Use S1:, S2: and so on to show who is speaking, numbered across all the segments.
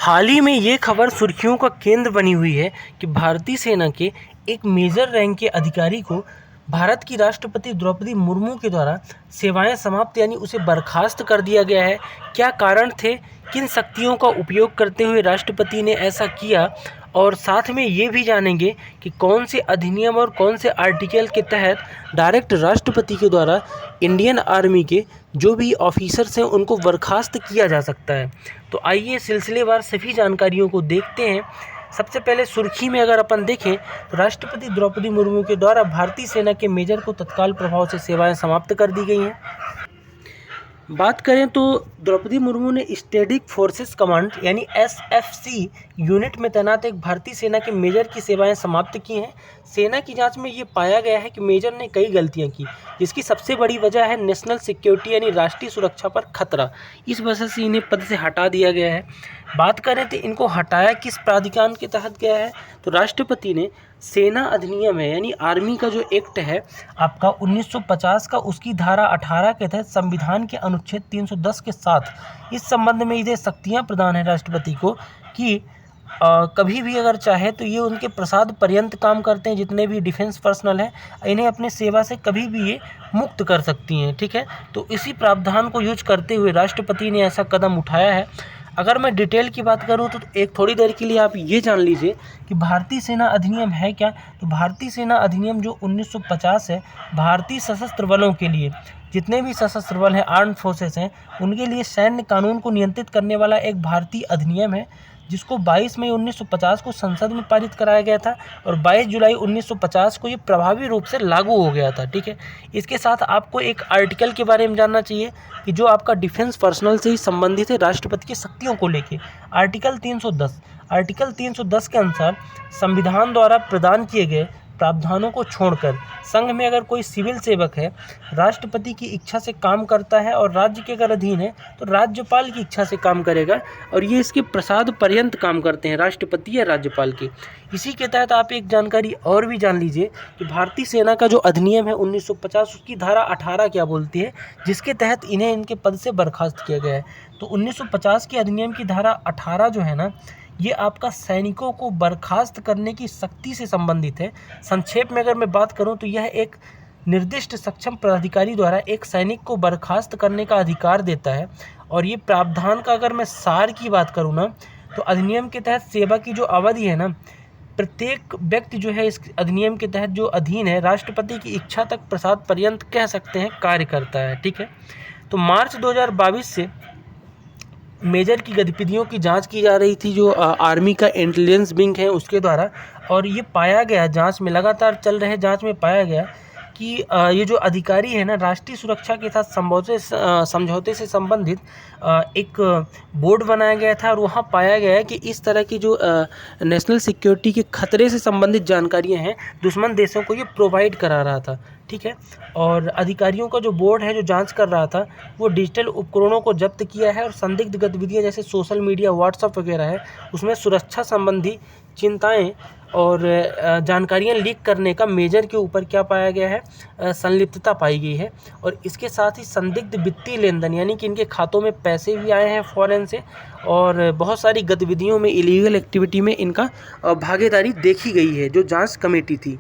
S1: हाल ही में ये खबर सुर्खियों का केंद्र बनी हुई है कि भारतीय सेना के एक मेजर रैंक के अधिकारी को भारत की राष्ट्रपति द्रौपदी मुर्मू के द्वारा सेवाएं समाप्त यानी उसे बर्खास्त कर दिया गया है। क्या कारण थे, किन शक्तियों का उपयोग करते हुए राष्ट्रपति ने ऐसा किया, और साथ में ये भी जानेंगे कि कौन से अधिनियम और कौन से आर्टिकल के तहत डायरेक्ट राष्ट्रपति के द्वारा इंडियन आर्मी के जो भी ऑफिसर्स हैं उनको बर्खास्त किया जा सकता है। तो आइए सिलसिलेवार सभी जानकारियों को देखते हैं। सबसे पहले सुर्खी में अगर अपन देखें तो राष्ट्रपति द्रौपदी मुर्मू के द्वारा भारतीय सेना के मेजर को तत्काल प्रभाव से सेवाएं समाप्त कर दी गई हैं। बात करें तो द्रौपदी मुर्मू ने स्ट्रेटेजिक फोर्सेस कमांड यानी एसएफसी यूनिट में तैनात एक भारतीय सेना के मेजर की सेवाएं समाप्त की हैं। सेना की जांच में ये पाया गया है कि मेजर ने कई गलतियां की, जिसकी सबसे बड़ी वजह है नेशनल सिक्योरिटी यानी राष्ट्रीय सुरक्षा पर खतरा। इस वजह से इन्हें पद से हटा दिया गया है। बात करें तो इनको हटाया किस प्राधिकरण के तहत गया है, तो राष्ट्रपति ने सेना अधिनियम है यानी आर्मी का जो एक्ट है आपका 1950 का, उसकी धारा 18 के तहत संविधान के अनुच्छेद 310 के साथ इस संबंध में इन्हें शक्तियां प्रदान है राष्ट्रपति को कि कभी भी अगर चाहे तो ये उनके प्रसाद पर्यंत काम करते हैं। जितने भी डिफेंस पर्सनल हैं इन्हें अपने सेवा से कभी भी ये मुक्त कर सकती हैं। ठीक है, तो इसी प्रावधान को यूज करते हुए राष्ट्रपति ने ऐसा कदम उठाया है। अगर मैं डिटेल की बात करूं तो एक थोड़ी देर के लिए आप ये जान लीजिए कि भारतीय सेना अधिनियम है क्या। तो भारतीय सेना अधिनियम जो 1950 है, भारतीय सशस्त्र बलों के लिए, जितने भी सशस्त्र बल हैं, आर्म्ड फोर्सेस हैं, उनके लिए सैन्य कानून को नियंत्रित करने वाला एक भारतीय अधिनियम है, जिसको 22 मई 1950 को संसद में पारित कराया गया था और 22 जुलाई 1950 को ये प्रभावी रूप से लागू हो गया था। ठीक है, इसके साथ आपको एक आर्टिकल के बारे में जानना चाहिए कि जो आपका डिफेंस पर्सनल से ही संबंधित है राष्ट्रपति की शक्तियों को लेके। आर्टिकल 310 के अनुसार संविधान द्वारा प्रदान किए गए प्रावधानों को छोड़कर संघ में अगर कोई सिविल सेवक है, राष्ट्रपति की इच्छा से काम करता है और राज्य के अगर अधीन है तो राज्यपाल की इच्छा से काम करेगा, और ये इसके प्रसाद पर्यंत काम करते हैं राष्ट्रपति या राज्यपाल के। इसी के तहत आप एक जानकारी और भी जान लीजिए कि भारतीय सेना का जो अधिनियम है 1950, उसकी धारा 18 क्या बोलती है, जिसके तहत इन्हें इनके पद से बर्खास्त किया गया है। तो 1950 के अधिनियम की धारा 18 जो है ना, ये आपका सैनिकों को बर्खास्त करने की शक्ति से संबंधित है। संक्षेप में अगर मैं बात करूं तो यह एक निर्दिष्ट सक्षम प्राधिकारी द्वारा एक सैनिक को बर्खास्त करने का अधिकार देता है। और ये प्रावधान का अगर मैं सार की बात करूं ना, तो अधिनियम के तहत सेवा की जो अवधि है ना, प्रत्येक व्यक्ति जो है इस अधिनियम के तहत जो अधीन है राष्ट्रपति की इच्छा तक प्रसाद पर्यंत कह सकते हैं कार्य करता है। ठीक है, तो मार्च 2022 से मेजर की गतिविधियों की जांच की जा रही थी जो आर्मी का इंटेलिजेंस विंग है उसके द्वारा, और ये पाया गया, जांच में लगातार चल रहे जांच में पाया गया कि ये जो अधिकारी है ना, राष्ट्रीय सुरक्षा के साथ समझौते से संबंधित एक बोर्ड बनाया गया था और वहाँ पाया गया है कि इस तरह की जो नेशनल सिक्योरिटी के खतरे से संबंधित जानकारियाँ हैं दुश्मन देशों को ये प्रोवाइड करा रहा था। ठीक है, और अधिकारियों का जो बोर्ड है जो जांच कर रहा था वो डिजिटल उपकरणों को जब्त किया है और संदिग्ध गतिविधियाँ जैसे सोशल मीडिया, व्हाट्सएप वगैरह है, उसमें सुरक्षा संबंधी चिंताएं और जानकारियां लीक करने का मेजर के ऊपर क्या पाया गया है, संलिप्तता पाई गई है। और इसके साथ ही संदिग्ध वित्तीय लेन देन यानी कि इनके खातों में पैसे भी आए हैं फॉरेन से, और बहुत सारी गतिविधियों में, इलीगल एक्टिविटी में इनका भागीदारी देखी गई है। जो जांच कमेटी थी,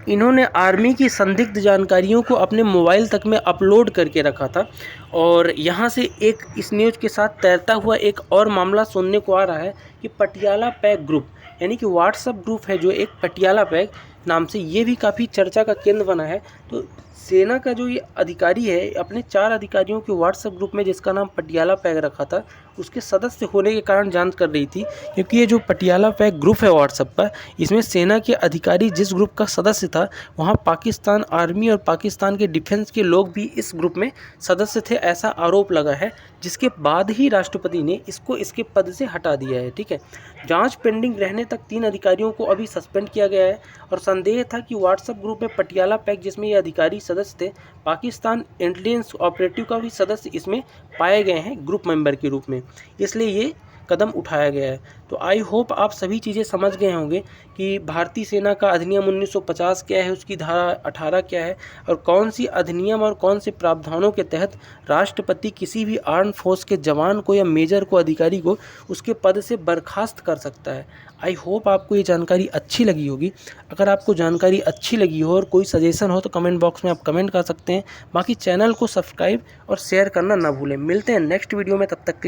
S1: इन्होंने आर्मी की संदिग्ध जानकारियों को अपने मोबाइल तक में अपलोड करके रखा था। और यहाँ से एक इस न्यूज़ के साथ तैरता हुआ एक और मामला सुनने को आ रहा है कि पटियाला पैक ग्रुप यानी कि व्हाट्सएप ग्रुप है जो एक पटियाला पैक नाम से, ये भी काफ़ी चर्चा का केंद्र बना है। तो सेना का जो ये अधिकारी है अपने 4 अधिकारियों के व्हाट्सएप ग्रुप में, जिसका नाम पटियाला पैक रखा था, उसके सदस्य होने के कारण जांच कर रही थी। क्योंकि ये जो पटियाला पैक ग्रुप है व्हाट्सएप पर, इसमें सेना के अधिकारी जिस ग्रुप का सदस्य था वहाँ पाकिस्तान आर्मी और पाकिस्तान के डिफेंस के लोग भी इस ग्रुप में सदस्य थे, ऐसा आरोप लगा है, जिसके बाद ही राष्ट्रपति ने इसको इसके पद से हटा दिया है। ठीक है, जांच पेंडिंग रहने तक 3 अधिकारियों को अभी सस्पेंड किया गया है। और संदेह था कि व्हाट्सएप ग्रुप में पटियाला पैक जिसमें ये अधिकारी सदस्य थे, पाकिस्तान इंटेलिजेंस ऑपरेटिव का भी सदस्य इसमें पाए गए हैं ग्रुप मेंबर के रूप में, इसलिए ये कदम उठाया गया है। तो आई होप आप सभी चीज़ें समझ गए होंगे कि भारतीय सेना का अधिनियम 1950 क्या है, उसकी धारा 18 क्या है और कौन सी अधिनियम और कौन से प्रावधानों के तहत राष्ट्रपति किसी भी आर्म फोर्स के जवान को या मेजर को, अधिकारी को उसके पद से बर्खास्त कर सकता है। आई होप आपको ये जानकारी अच्छी लगी होगी। अगर आपको जानकारी अच्छी लगी हो और कोई सजेशन हो तो कमेंट बॉक्स में आप कमेंट कर सकते हैं। बाकी चैनल को सब्सक्राइब और शेयर करना ना भूलें। मिलते हैं नेक्स्ट वीडियो में, तब तक के लिए।